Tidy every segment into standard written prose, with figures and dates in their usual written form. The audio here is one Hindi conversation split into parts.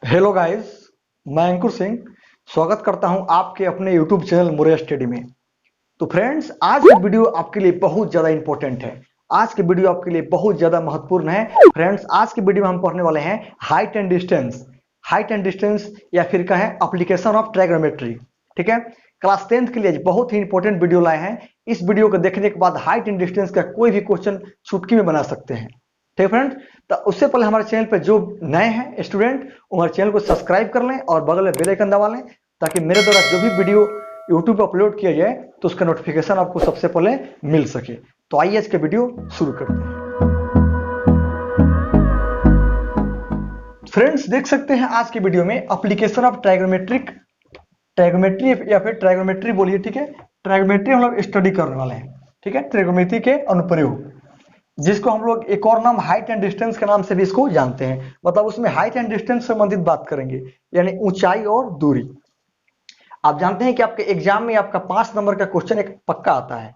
हेलो गाइस, मैं अंकुर सिंह स्वागत करता हूं आपके अपने यूट्यूब चैनल मोरिया स्टडी में। तो फ्रेंड्स, आज की वीडियो आपके लिए बहुत ज़्यादा इंपॉर्टेंट है। आज की वीडियो आपके लिए बहुत ज़्यादा महत्वपूर्ण है। फ्रेंड्स, आज की वीडियो में हम पढ़ने वाले हैं height and distance. Height and distance या फिर कहें एप्लीकेशन ऑफ ट्रायगोनोमेट्री। ठीक है, क्लास 10th के लिए बहुत ही इंपॉर्टेंट वीडियो लाए हैं। इस वीडियो को देखने के बाद हाइट एंड डिस्टेंस का कोई भी क्वेश्चन चुटकी में बना सकते हैं। ठीक है फ्रेंड्स, तो उससे पहले हमारे चैनल पे जो नए हैं स्टूडेंट, हमारे चैनल को सब्सक्राइब कर लें और बगल में बेल आइकन दबा लें, ताकि मेरे द्वारा जो भी वीडियो यूट्यूब पर अपलोड किया जाए तो उसका नोटिफिकेशन आपको सबसे पहले मिल सके। तो आइए आज के वीडियो शुरू करते हैं। फ्रेंड्स, देख सकते हैं आज की वीडियो में एप्लीकेशन ऑफ ट्रायगोनोमेट्री या फिर ट्रायगोनोमेट्री बोलिए। ठीक है, ट्रायगोनोमेट्री हम लोग स्टडी करने वाले हैं। ठीक है, ट्रायगोनोमेट्री के अनुप्रयोग, जिसको हम लोग एक और नाम हाइट एंड डिस्टेंस के नाम से भी इसको जानते हैं। मतलब उसमें हाइट एंड डिस्टेंस से संबंधित बात करेंगे, यानी ऊंचाई और दूरी। आप जानते हैं कि आपके एग्जाम में आपका 5 नंबर का क्वेश्चन एक पक्का आता है।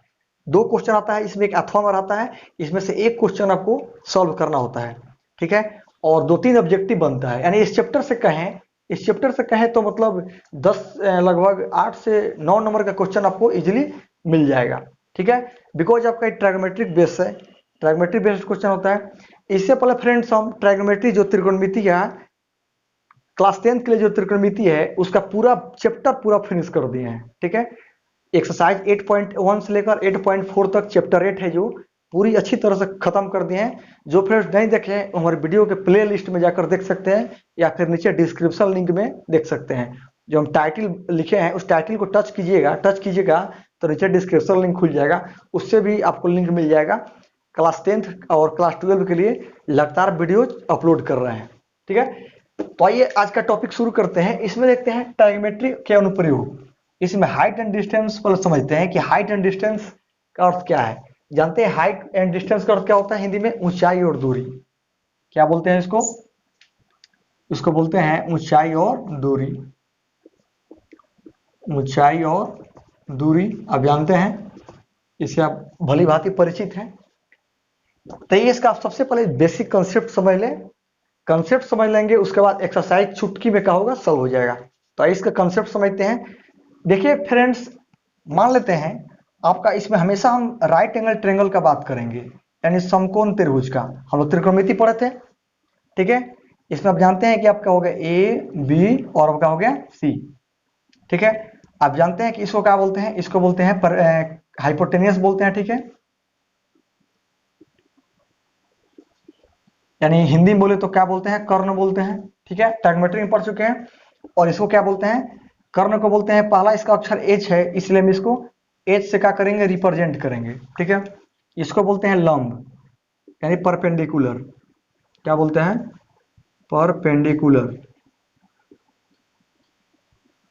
2 क्वेश्चन आता है, इसमें एक अथवा में आता है, इसमें से एक क्वेश्चन आपको सॉल्व करना होता है। ठीक है, और 2-3 ऑब्जेक्टिव बनता है। यानी इस चैप्टर से कहें तो मतलब 10 लगभग 8 से 9 नंबर का क्वेश्चन आपको इजीली मिल जाएगा। ठीक है, बिकॉज आपका ट्रायगोनोमेट्रिक बेस है, ट्रायगोनोमेट्री बेस्ड क्वेश्चन होता है। इससे पहले फ्रेंड्स, हम ट्रायगोनोमेट्री जो त्रिकोणमिति है, क्लास 10th के लिए जो त्रिकोणमिति है उसका पूरा चैप्टर पूरा फिनिश कर दिए हैं। ठीक है, एक्सरसाइज 8.1 से लेकर 8.4 तक चैप्टर 8 है जो पूरी अच्छी तरह से खत्म कर दिए हैं। जो फ्रेंड्स नहीं देखे हैं हमारे वीडियो के प्ले लिस्ट में जाकर देख सकते हैं, या फिर नीचे डिस्क्रिप्शन लिंक में देख सकते हैं। जो हम टाइटल लिखे हैं उस टाइटल को टच कीजिएगा तो नीचे डिस्क्रिप्शन लिंक खुल जाएगा, उससे भी आपको लिंक मिल जाएगा। क्लास 10th और क्लास 12 के लिए लगातार वीडियो अपलोड कर रहे हैं। ठीक है, तो आइए आज का टॉपिक शुरू करते हैं। इसमें देखते हैं ट्रायगोनोमेट्री के अनुप्रयोग। इसमें हाइट एंड डिस्टेंस पर समझते हैं कि हाइट एंड डिस्टेंस का अर्थ क्या है। जानते हैं हाइट एंड डिस्टेंस का अर्थ क्या होता है हिंदी में? ऊंचाई और दूरी। क्या बोलते हैं इसको? इसको बोलते हैं ऊंचाई और दूरी। ऊंचाई और दूरी आप जानते हैं, इससे आप भली भांति परिचित हैं। तो ये इसका सबसे पहले बेसिक कंसेप्ट समझ लें। कंसेप्ट समझ लेंगे, उसके बाद एक्सरसाइज चुटकी में क्या होगा, सॉल्व हो जाएगा। तो इसका कंसेप्ट समझते हैं। देखिए फ्रेंड्स, मान लेते हैं आपका इसमें हमेशा हम राइट एंगल ट्रायंगल का बात करेंगे, यानी समकोण त्रिभुज का। हम लोग त्रिकोणमिति पढ़े थे। ठीक है, इसमें आप जानते हैं कि आपका हो गया ए बी और आपका हो गया सी। ठीक है, आप जानते हैं कि इसको क्या बोलते हैं? इसको बोलते हैं हाइपोटेनियस बोलते हैं। ठीक है, यानी हिंदी में बोले तो क्या बोलते हैं? कर्ण बोलते हैं। ठीक है, ट्रायगोनोमेट्री में पढ़ चुके हैं। और इसको क्या बोलते हैं? कर्ण को बोलते हैं। पहला इसका अक्षर एच है, इसलिए हम इसको एच से क्या करेंगे? रिप्रेजेंट करेंगे। ठीक है, इसको बोलते हैं लंब, यानी परपेंडिकुलर। क्या बोलते हैं? परपेंडिकुलर।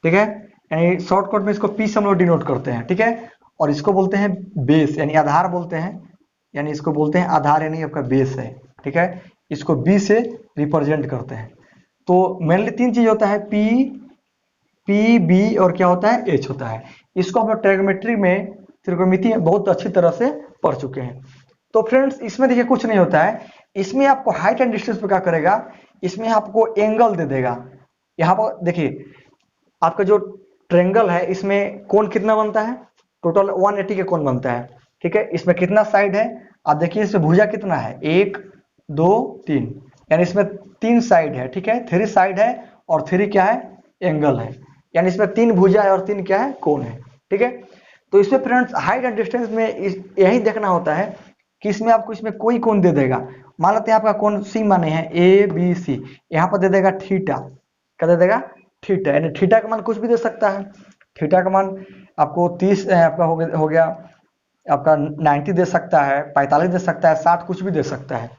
ठीक है, यानी शॉर्टकट में इसको पी से हम लोग डिनोट करते हैं। ठीक है, और इसको बोलते हैं बेस, यानी आधार बोलते हैं। यानी इसको बोलते हैं आधार, यानी आपका बेस है। ठीक है, इसको बी से रिप्रेजेंट करते हैं। तो मेनली 3 चीज होता है, पी बी और क्या होता है? एच होता है। इसको हम लोग ट्रायगोनोमेट्री में, त्रिकोणमिति में बहुत अच्छी तरह से पढ़ चुके हैं। तो फ्रेंड्स, इसमें देखिए कुछ नहीं होता है। इसमें आपको हाइट एंड डिस्टेंस पे क्या करेगा? इसमें आपको एंगल दे देगा। यहाँ पर देखिए, आपका जो ट्रायंगल है इसमें कोण कितना बनता है? टोटल 180 के कोण बनता है। ठीक है, इसमें कितना साइड है? आप देखिए, इसमें भुजा कितना है? 1 2 3, यानी इसमें 3 साइड है। ठीक है, 3 साइड है और 3 क्या है? एंगल है। यानी इसमें 3 भुजा है और 3 क्या है? कोण है। ठीक है, तो इसमें फ्रेंड्स हाइट एंड डिस्टेंस में यही देखना होता है कि इसमें आपको इसमें कोई कोण दे देगा। मान लेते हैं आपका कोण सी माने हैं, ए बी सी, यहाँ पर दे देगा थीटा। क्या दे देगा? थीटा। यानी थीटा का मान कुछ भी दे सकता है। थीटा का मान आपको 30 आपका हो गया आपका 90 दे सकता है, 45 दे सकता है, 60, कुछ भी दे सकता है।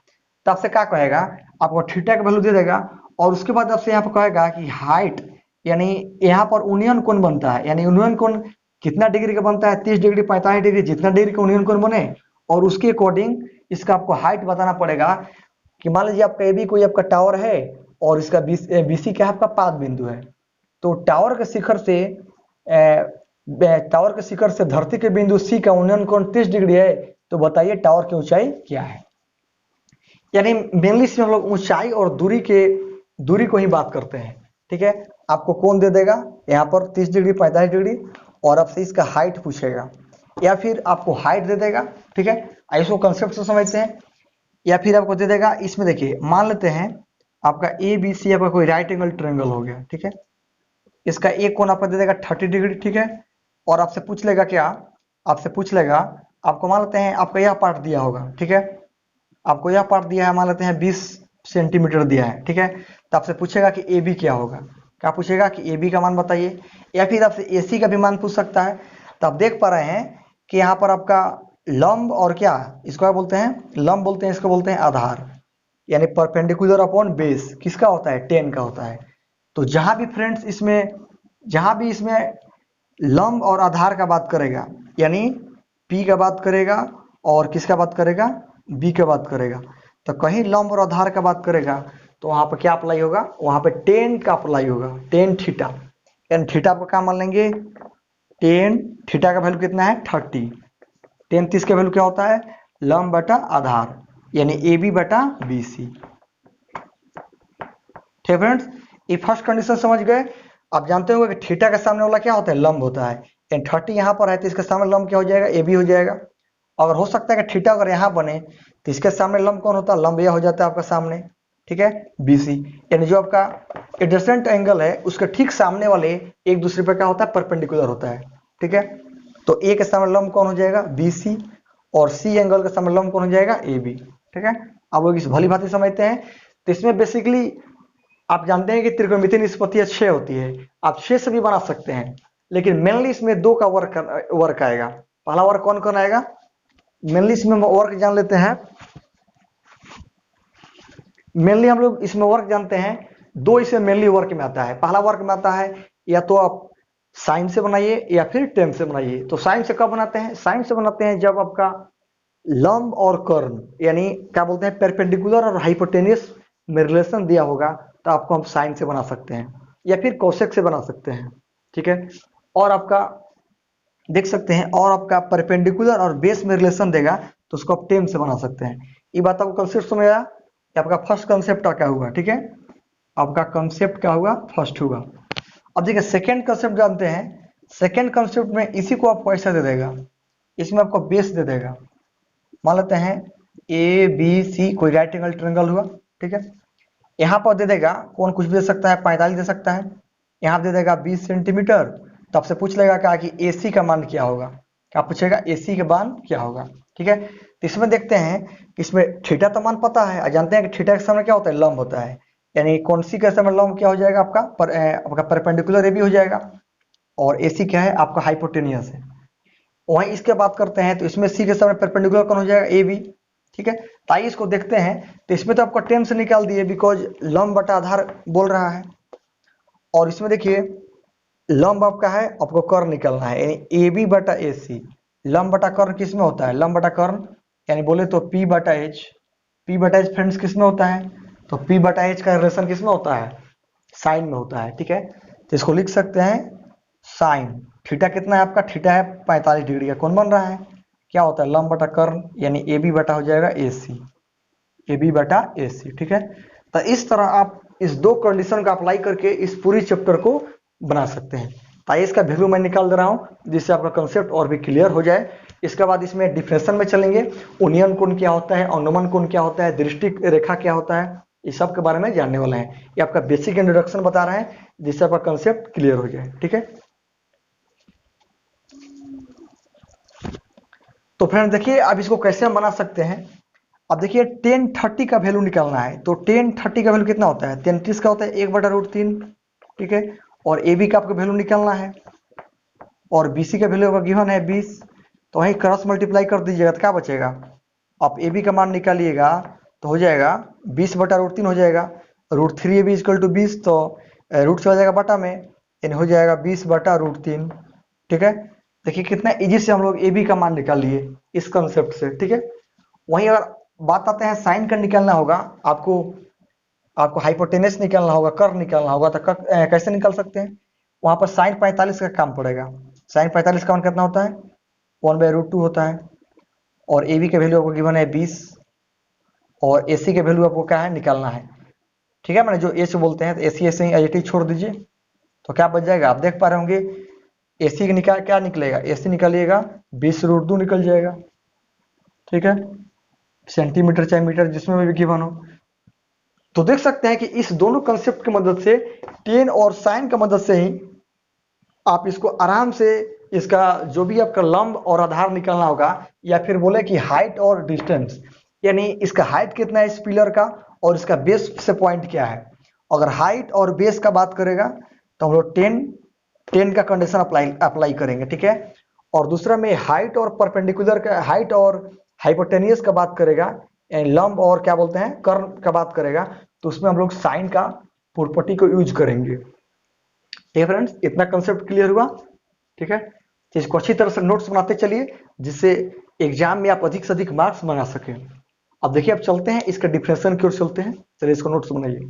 तो आपसे क्या कहेगा? आपको थीटा का वैल्यू दे देगा और उसके बाद आपसे यहाँ पर कहेगा कि हाइट, यानी यहाँ पर यूनियन कोण बनता है। यानी यूनियन कोण कितना डिग्री का बनता है? 30 डिग्री, 45 डिग्री, जितना डिग्री का यूनियन कोण बने, और उसके अकॉर्डिंग इसका आपको हाइट बताना पड़ेगा। कि मान लीजिए आपका ए बी कोई आपका टावर है और इसका बीसी क्या है? आपका पाद बिंदु है। तो टावर के शिखर से धरती के बिंदु सी का उन्नयन कोण 30 डिग्री है। तो बताइए टावर की ऊंचाई क्या है? यानी मेनली इसमें हम लोग ऊंचाई और दूरी के दूरी को ही बात करते हैं, ठीक है। आपको कोण दे देगा यहाँ पर 30 डिग्री 45 डिग्री, और आपसे इसका हाइट पूछेगा, या फिर आपको हाइट दे देगा, ठीक है। इसको कंसेप्ट से समझते हैं। या फिर आपको दे देगा, इसमें देखिए मान लेते हैं आपका ए बी सी आपका कोई राइट एंगल ट्रायंगल हो गया, ठीक है। इसका एक कोण आपका दे देगा 30 डिग्री, ठीक है। और आपसे पूछ लेगा क्या, आपसे पूछ लेगा, आपको मान लेते हैं आपका यह पार्ट दिया होगा, ठीक है। आपको यह पार्ट दिया है, मान लेते हैं 20 सेंटीमीटर दिया है, ठीक है। तो आपसे पूछेगा कि ए बी क्या होगा, क्या पूछेगा कि ए बी का मान बताइए, या फिर आपसे ए सी का भी मान पूछ सकता है। तो आप देख पा रहे हैं कि यहाँ पर आपका लंब और क्या, इसको क्या बोलते हैं, लंब बोलते हैं, इसको बोलते हैं आधार, यानी परपेंडिकुलर अपॉन बेस किसका होता है, टेन का होता है। तो जहां भी फ्रेंड्स इसमें लंब और आधार का बात करेगा, यानी P का बात करेगा और किसका बात करेगा, B का बात करेगा, तो कहीं लंब और आधार का बात करेगा तो वहां पर क्या अप्लाई होगा, वहां पर टेन का अप्लाई होगा, टेन थीटा। यानी थीटा आपका क्या मान लेंगे, टेन थीटा का वैल्यू कितना है 30, टेन 30 का वैल्यू क्या होता है, लंब बटा आधार, यानी ए बी बटा बी सी। ठीक फ्रेंड्स, ये फर्स्ट कंडीशन समझ गए। आप जानते होंगे कि थीटा के सामने वाला क्या होता है, लंब होता है। यानी 30 यहाँ पर है तो इसके सामने लंब क्या हो जाएगा, ए बी हो जाएगा। अगर हो सकता है कि थीटा अगर यहाँ बने तो इसके सामने लंब कौन होता है, लंब यह हो जाता है आपका सामने, ठीक है, बी सी। यानी जो आपका एडजेसेंट एंगल है उसके ठीक सामने वाले एक दूसरे पर क्या होता है, परपेंडिकुलर होता है, ठीक है। तो ए के सामने लंब कौन हो जाएगा, बी सी, और सी एंगल के सामने लंब कौन हो जाएगा, ए बी, ठीक है। आप लोग इस भली भांति समझते हैं। तो इसमें बेसिकली आप जानते हैं कि त्रिकोणमितीय निष्पत्ति 6 होती है, आप 6 से भी बना सकते हैं, लेकिन मेनली इसमें 2 का वर्क आएगा। पहला वर्क कौन कौन आएगा, मेनली इसमें वर्क जान लेते हैं, मेनली हम लोग इसमें वर्क जानते हैं, 2 इसमें मेनली वर्क में आता है। पहला वर्क में आता है या तो आप साइन से बनाइए या फिर टेन से बनाइए। तो साइन से कब बनाते हैं, साइन से बनाते हैं जब आपका लंब और कर्ण, यानी क्या बोलते हैं, परपेंडिकुलर और हाइपोटेन्यूस में रिलेशन दिया होगा तो आपको हम साइन से बना सकते हैं, या फिर कोसेक से बना सकते हैं, ठीक है। और आपका देख सकते हैं, और आपका परपेंडिकुलर और बेस में रिलेशन देगा तो उसको आप टेन से बना सकते हैं। ये बात आपको कंसेप्ट समझ आया, आपका फर्स्ट कंसेप्ट क्या हुआ, ठीक है, आपका कंसेप्ट क्या हुआ, फर्स्ट हुआ। अब देखिए सेकेंड कंसेप्ट जानते हैं। सेकेंड कंसेप्ट में इसी को आपको ऐसा दे देगा, इसमें आपको बेस दे देगा। मान लेते हैं ए बी सी कोई राइट एंगल ट्रायंगल हुआ, ठीक है। यहाँ पर दे देगा कौन कुछ भी दे सकता है, 45 दे सकता है, यहाँ दे देगा 20 सेंटीमीटर। तो आपसे पूछ लेगा क्या कि AC का मान क्या होगा, क्या पूछेगा, AC के मान क्या होगा, ठीक है। तो इसमें देखते हैं, इसमें थीटा तो मान पता है, जानते हैं कि थीटा के सामने क्या होता है, लंब होता है। यानी कौन सी के सामने लंब क्या हो जाएगा, आपका परपेंडिकुलर AB हो जाएगा, और AC क्या है, आपका हाइपोटेनियस है। वहीं इसके बात करते हैं तो इसमें C के सामने परपेंडिकुलर कौन हो जाएगा, AB, ठीक है। तो आइए इसको देखते हैं। तो इसमें तो आपको टेन से निकाल दिए, बिकॉज लंब बटा आधार बोल रहा है। और इसमें देखिए लंब आपका है, आपको कर्ण निकालना है, यानी AB बटा AC। लंब बटा कर्ण किस में होता है, लंब बटा कर्ण, यानी बोले तो P बटा H। P बटा H फ्रेंड्स किस में होता है, तो P बटा H का रिलेशन किस में होता है, साइन में होता है, ठीक है। तो इसको लिख सकते हैं साइन, थीटा कितना है आपका, थीटा है 45 डिग्री का, कौन बन रहा है, क्या होता है, लंब बटा कर्ण, यानी AB बटा हो जाएगा AC, AB बटा AC, ठीक है। तो इस तरह आप इस 2 कंडीशन का अप्लाई करके इस पूरी चैप्टर को बना सकते हैं। तो इसका वैल्यू मैं निकाल दे रहा हूं जिससे आपका कंसेप्ट और भी क्लियर हो जाए। इसके बाद इसमें डिफरेंशन में चलेंगे, उन्नयन कोण क्या होता है, अनुमान कोण क्या होता है, दृष्टि रेखा क्या होता है, इस सब के बारे में जानने वाले हैं। ये आपका बेसिक इंट्रोडक्शन बता रहे हैं जिससे आपका कंसेप्ट क्लियर हो जाए, ठीक है। तो फ्रेंड देखिए अब इसको कैसे हम बना सकते हैं। अब देखिए 1030 का वैल्यू निकालना है, तो 1030 का वैल्यू कितना होता है, 33 का होता है 1/√3, ठीक है। और AB का आपको वैल्यू निकालना है, और BC का वैल्यू गिवन है 20, तो वहीं क्रॉस मल्टीप्लाई कर दीजिएगा तो क्या बचेगा, आप AB का मान निकालिएगा तो हो जाएगा 20/√3 हो जाएगा, √3 AB = 20, तो रूट से हो जाएगा बटा में, यानी हो जाएगा 20/√3, ठीक है। देखिए कितना इजी से हम लोग AB का मान निकाल लिए इस कंसेप्ट से, ठीक है। वहीं अगर बात आते हैं साइन का निकालना होगा, आपको हाइपोटेनस निकालना होगा, कर्व निकालना होगा, तो कैसे निकाल सकते हैं, वहां पर साइन 45 का काम पड़ेगा। साइन 45 का मान कितना होता है, 1/√2 होता है, और AB के वैल्यू आपको गिवन है 20, और AC के वैल्यू आपको क्या है निकालना है, ठीक है, मैंने जो ए से बोलते हैं तो एसी ऐसे ही एच छोड़ दीजिए, तो क्या बच जाएगा, आप देख पा रहे होंगे एसी निकाल क्या निकलेगा, एसी निकालिएगा 20√2 निकल जाएगा। ठीक है, सेंटीमीटर चाहे मीटर जिसमें भी गिवन हो। तो देख सकते हैं कि इस दोनों कंसेप्ट की मदद से टेन और साइन की मदद से ही आप इसको आराम से इसका जो भी आपका लंब और आधार निकालना होगा, या फिर बोले कि हाइट और डिस्टेंस, यानी इसका हाइट कितना है इस पिलर का और इसका बेस से पॉइंट क्या है। अगर हाइट और बेस का बात करेगा तो हम लोग 10 का कंडीशन अप्लाई करेंगे। ठीक है, और दूसरा में हाइट और परपेंडिकुलर का, हाइट और हाइपोटेनियस का बात करेगा, यानी लंब और क्या बोलते हैं कर्व का बात करेगा, तो उसमें हम लोग साइन का प्रॉपर्टी को यूज करेंगे। ठीक है फ्रेंड्स, इतना कंसेप्ट क्लियर हुआ। ठीक है, तो इसको अच्छी तरह से नोट्स बनाते चलिए, जिससे एग्जाम में आप अधिक से अधिक मार्क्स मंगा सकें। अब देखिए, अब चलते हैं इसका डिफरेंशिएशन की ओर चलते हैं। चलिए इसको नोट्स बनाइए।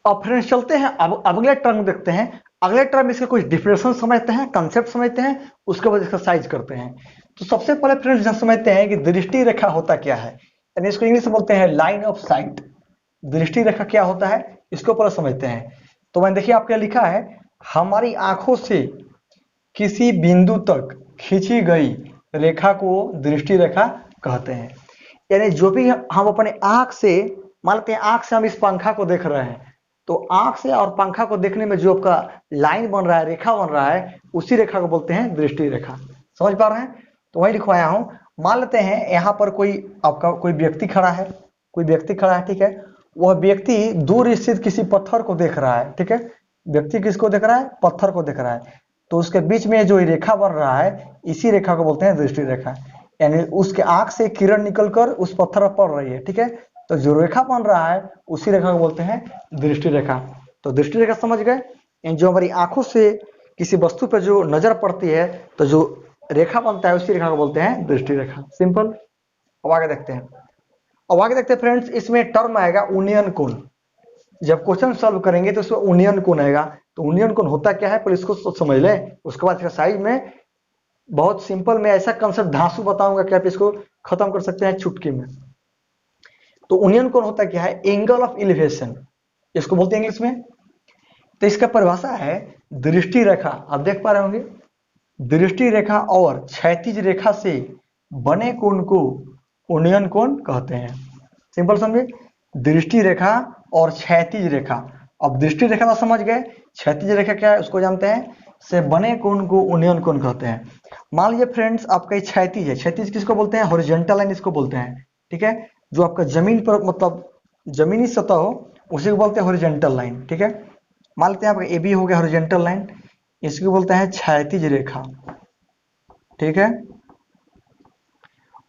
अब फ्रेंड्स चलते हैं, अब अगले टर्म देखते हैं। अगले टर्म इसके कुछ डिफरेंशिएशन समझते हैं, कंसेप्ट समझते हैं, उसके बाद एक्सरसाइज करते हैं। तो सबसे पहले फ्रेंड्स समझते हैं कि दृष्टि रेखा होता क्या है, यानी इसको इंग्लिश में बोलते हैं लाइन ऑफ साइट। दृष्टि रेखा क्या होता है इसको पहले समझते हैं। तो मैंने देखिए आपके लिखा है, हमारी आंखों से किसी बिंदु तक खींची गई रेखा को दृष्टि रेखा कहते हैं। यानी जो भी हम अपने आंख से, मान लेते हैं आंख से हम इस पंखा को देख रहे हैं, तो आंख से और पंखा को देखने में जो आपका लाइन बन रहा है, रेखा बन रहा है, उसी रेखा को बोलते हैं दृष्टि रेखा। समझ पा रहे हैं? तो वही लिखवाया हूं। मान लेते हैं यहाँ पर कोई आपका कोई व्यक्ति खड़ा है, कोई व्यक्ति खड़ा है। ठीक है, वह व्यक्ति दूर स्थित किसी पत्थर को देख रहा है। ठीक है, व्यक्ति किसको देख रहा है, पत्थर को देख रहा है। तो उसके बीच में जो रेखा बन रहा है, इसी रेखा को बोलते हैं दृष्टि रेखा। यानी उसके आंख से किरण निकलकर उस पत्थर पर पड़ रही है। ठीक है, तो जो रेखा बन रहा है उसी रेखा को बोलते हैं दृष्टि रेखा। तो दृष्टि रेखा समझ गए, जो हमारी आंखों से किसी वस्तु पर जो नजर पड़ती है, तो जो रेखा बनता है उसी रेखा को बोलते हैं दृष्टि रेखा। सिंपल। अब आगे देखते हैं। अब आगे देखते हैं फ्रेंड्स, इसमें टर्म आएगा उन्नयन कोण। जब क्वेश्चन सॉल्व करेंगे तो उसमें उन्नयन कोण आएगा। तो उन्नयन कोण होता क्या है पहले इसको समझ लें, उसके बाद एक्सरसाइज में बहुत सिंपल में ऐसा कंसेप्ट धांसू बताऊंगा कि आप इसको खत्म कर सकते हैं चुटकी में। तो उन्नयन कोण होता क्या है, एंगल ऑफ एलिवेशन, इसको बोलते हैं इंग्लिश में। तो इसका परिभाषा है दृष्टि रेखा, आप देख पा रहे होंगे, दृष्टि रेखा और क्षैतिज रेखा से बने कोण को उन्नयन कोण कहते हैं। सिंपल समझे, दृष्टि रेखा और क्षैतिज रेखा। अब दृष्टि रेखा तो समझ गए, क्षैतिज रेखा क्या है उसको जानते हैं, से बने कोण को उन्नयन कोण कहते हैं। मान लीजिए फ्रेंड्स आपका क्षैतिज है, क्षैतिज किसको बोलते हैं, हॉरिजॉन्टल लाइन इसको बोलते हैं। ठीक है, जो आपका जमीन पर मतलब जमीनी सतह हो उसी को बोलते हैं हॉरिजॉन्टल लाइन। ठीक है, मान लेते हैं आपका ए बी हो गया हॉरिजॉन्टल लाइन, इसको बोलते हैं क्षैतिज रेखा। ठीक है,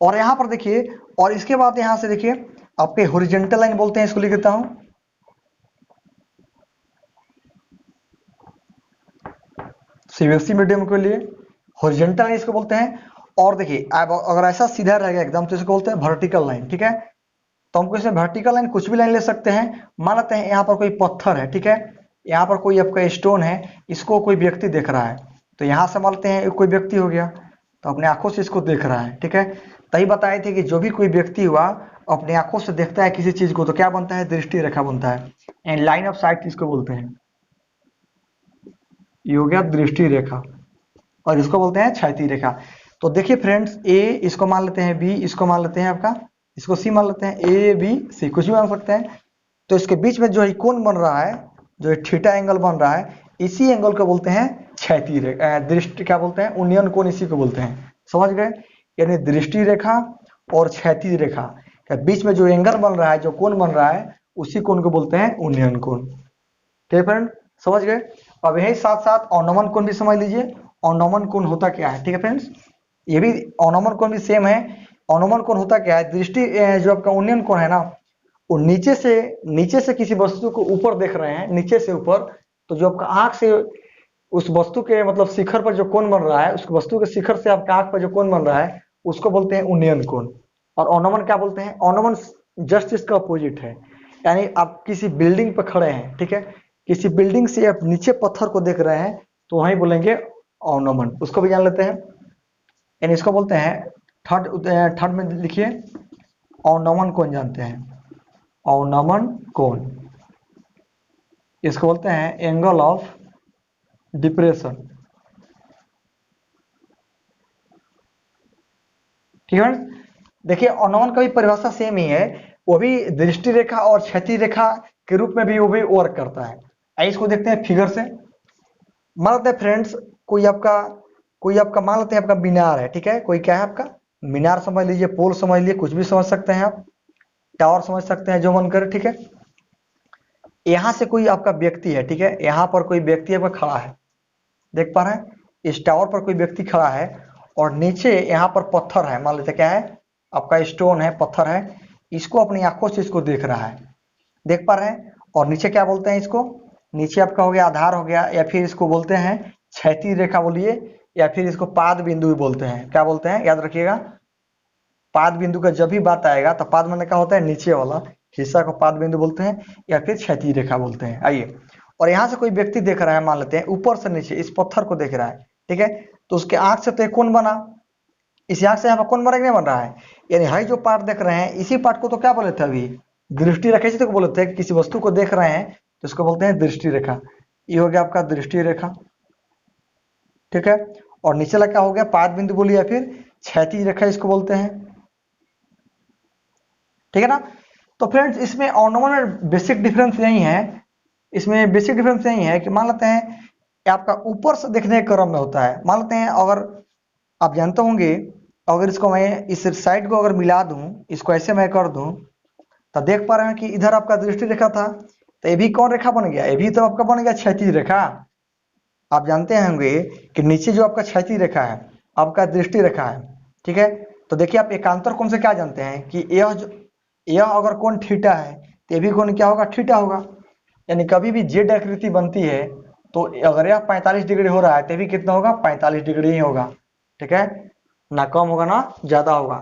और यहां पर देखिए, और इसके बाद यहां से देखिए आपके हॉरिजॉन्टल लाइन बोलते हैं, इसको लिख देता हूं सीबीएसई मीडियम के लिए हॉरिजॉन्टल लाइन इसको बोलते हैं। और देखिए अब अगर ऐसा सीधा रहेगा एकदम तो इसको बोलते हैं वर्टिकल लाइन। ठीक है, तो हमको इसमें वर्टिकल लाइन कुछ भी लाइन ले सकते हैं। मान लेते हैं यहाँ पर कोई पत्थर है। ठीक है, यहाँ पर कोई आपका स्टोन है, इसको कोई व्यक्ति देख रहा है, तो यहाँ से मान लेते हैं कोई व्यक्ति हो गया, तो अपने आंखों से इसको देख रहा है। ठीक है, तभी बताए थे कि जो भी कोई व्यक्ति हुआ अपने आंखों से देखता है किसी चीज को, तो क्या बनता है, दृष्टि रेखा बनता है, एंड लाइन ऑफ साइट इसको बोलते हैं। ये हो गया दृष्टि रेखा, और इसको बोलते हैं क्षैतिज रेखा। तो देखिए फ्रेंड्स, ए इसको मान लेते हैं, बी इसको मान लेते हैं, आपका इसको सी मान लेते हैं, ए बी सी कुछ भी मान सकते हैं। तो इसके बीच में जो है कोण बन रहा है, जो थीटा एंगल बन रहा है, इसी एंगल को बोलते हैं क्षैतिज रेखा, दृष्टि क्या बोलते हैं, उन्नयन कोण इसी को बोलते हैं। समझ गए, यानी दृष्टि रेखा और क्षैतिज रेखा के बीच में जो एंगल बन रहा है, जो कोण बन रहा है, उसी कोण को बोलते हैं उन्नयन कोण। ठीक है फ्रेंड, समझ गए। अब यही साथ साथ अवनमन कोण भी समझ लीजिए, अवनमन कोण होता क्या है। ठीक है फ्रेंड्स, ये भी अवनमन कोण भी सेम है। अवनमन कोण होता क्या है, दृष्टि जो आपका उन्नयन कोण है ना, वो नीचे से किसी वस्तु को ऊपर देख रहे हैं, नीचे से ऊपर, तो जो आपका आंख से उस वस्तु के मतलब शिखर पर जो कोण बन रहा है, उस वस्तु के शिखर से आपका आंख पर जो कोण बन रहा है, उसको बोलते हैं उन्नयन कोण। और अवनमन क्या बोलते हैं, अवनमन जस्ट इसका अपोजिट है। यानी आप किसी बिल्डिंग पर खड़े हैं, ठीक है, किसी बिल्डिंग से आप नीचे पत्थर को देख रहे हैं, तो वहीं बोलेंगे अवनमन, उसको भी जान लेते हैं। यानी इसको बोलते हैं थर्ड में लिखिए अवनमन कोण जानते हैं, अवनमन कोण, इसको बोलते हैं एंगल ऑफ डिप्रेशन। ठीक है, देखिए अवनमन का भी परिभाषा सेम ही है, वो भी दृष्टि रेखा और क्षैतिज रेखा के रूप में भी वो भी वर्क करता है। आइए इसको देखते हैं फिगर से। मान लेते हैं फ्रेंड्स, कोई आपका मान लेते हैं आपका मीनार है, ठीक है, कोई क्या है आपका मीनार समझ लीजिए, पोल समझ लीजिए, कुछ भी समझ सकते हैं आप, टावर समझ सकते हैं, जो मन करे, ठीक है। यहां से कोई आपका व्यक्ति है, ठीक है, यहाँ पर कोई व्यक्ति आपका खड़ा है, देख पा रहे हैं, इस टावर पर कोई व्यक्ति खड़ा है और नीचे यहाँ पर पत्थर है, मान लेते क्या है आपका स्टोन है, पत्थर है, इसको अपनी आंखों से इसको देख रहा है, देख पा रहे हैं। और नीचे क्या बोलते हैं इसको, नीचे आपका हो गया आधार हो गया, या फिर इसको बोलते हैं क्षैतिज रेखा बोलिए, या फिर इसको पाद बिंदु भी बोलते हैं। क्या बोलते हैं, याद रखिएगा, पाद बिंदु का जब भी बात आएगा तो पाद माने क्या होता है, नीचे वाला हिस्सा को पाद बिंदु बोलते हैं, या फिर क्षैतिज रेखा बोलते हैं। आइए, और यहाँ से कोई व्यक्ति देख रहा है, मान लेते हैं ऊपर से नीचे इस पत्थर को देख रहा है, ठीक है, तो उसके आंख से तो एक कोण बना, इस आंख से यहाँ पर कोण बना नहीं बन रहा है, यानी हाई जो पार्ट देख रहे हैं इसी पार्ट को तो क्या बोले थे अभी, दृष्टि रेखा, इसी को बोले थे, किसी वस्तु को देख रहे हैं तो इसको बोलते हैं दृष्टि रेखा। ये हो गया आपका दृष्टि रेखा, ठीक है, और नीचे वाला क्या हो गया, पाद बिंदु बोलिए, या फिर क्षैतिज रेखा इसको बोलते हैं, ठीक है ना। तो फ्रेंड्स इसमें अवनमन में बेसिक डिफरेंस यही है, इसमें बेसिक डिफरेंस यही है कि मान लेते हैं कि आपका ऊपर से देखने के क्रम में होता है, मान लेते हैं अगर आप जानते होंगे, अगर इसको मैं इस साइड को अगर मिला दूं, इसको ऐसे मैं कर दूं, तो देख पा रहे हैं कि इधर आपका दृष्टि रेखा था, तो ये भी कौन रेखा बन गया, ये भी तो आपका बन गया क्षैतिज रेखा। आप जानते होंगे कि नीचे जो आपका क्षैतिज रेखा है आपका दृष्टि रेखा है, ठीक है। तो देखिए आप एकांतर कोण से क्या जानते हैं कि यह अगर कोण थीटा है तो ये भी कोण क्या होगा, थीटा होगा, यानी कभी भी जेड आकृति बनती है तो अगर यह 45 डिग्री हो रहा है तो भी कितना होगा, 45 डिग्री ही होगा, ठीक है, ना कम होगा ना ज्यादा होगा,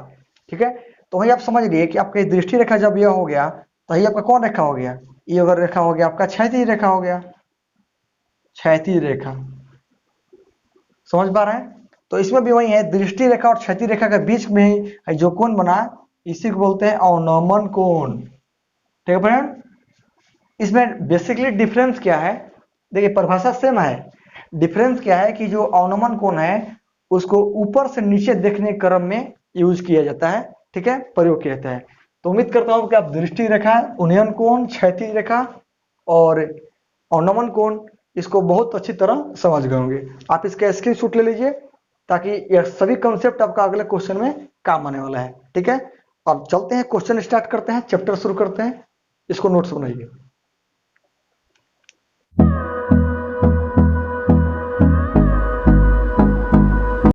ठीक है। तो वही आप समझ लिए कि आपकी दृष्टि रेखा जब यह हो गया तो ये आपका कौन रेखा हो गया, ये अगर रेखा हो गया आपका क्षैतिज रेखा हो गया, क्षैतिज रेखा, समझ पा रहे हैं। तो इसमें भी वही है, दृष्टि रेखा और क्षैतिज रेखा के बीच में ही जो कोण बना इसी को बोलते हैं अवनमन कोण, ठीक है फ्रेंड। इसमें बेसिकली डिफरेंस क्या है, देखिए परिभाषा सेम है, डिफरेंस क्या है कि जो अवनमन कोण है उसको ऊपर से नीचे देखने के क्रम में यूज किया जाता है, ठीक है, प्रयोग किया जाता है। तो उम्मीद करता हूं कि आप दृष्टि रेखा, उन्नयन कोण, क्षैतिज रेखा और अवनमन कोण इसको बहुत अच्छी तरह समझ गए होंगे। आप इसका स्क्रीनशॉट ले लीजिए ताकि यह सभी कंसेप्ट आपका अगले क्वेश्चन में काम आने वाला है, ठीक है। अब चलते हैं क्वेश्चन स्टार्ट करते हैं, चैप्टर शुरू करते हैं, इसको नोट्स बनाइए।